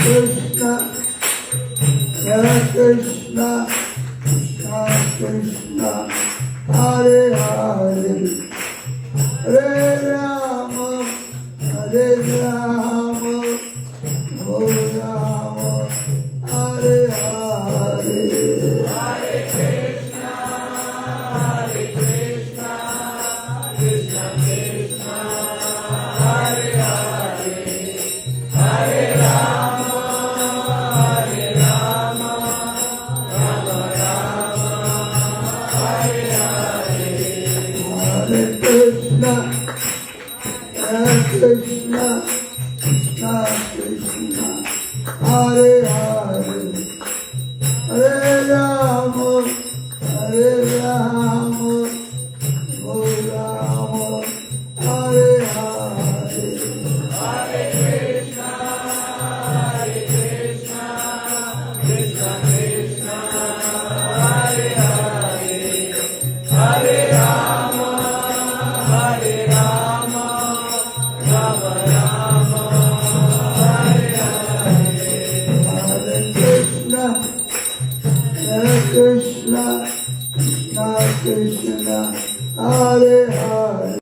Krishna, Hare Krishna, Krishna Krishna, Hare Hare, Hare Rama, Hare Rama, Hare Rama, Hare Hare. Hare Krishna, Hare Krishna, Krishna Krishna, Hare Hare, Hare Rama, Hare Rama, Rama Rama, Hare Hare. Hare Krishna, Hare Krishna, Krishna Krishna, Hare Hare, Hare Rama, Hare Rama, Hare Rama, Hare Hare. Hare Krishna, Hare Krishna, Krishna Krishna, Hare Hare, Hare Rama, Hare Rama, Rama Rama, Hare Hare. Hare Krishna, Hare Krishna, Krishna Krishna, Hare Hare.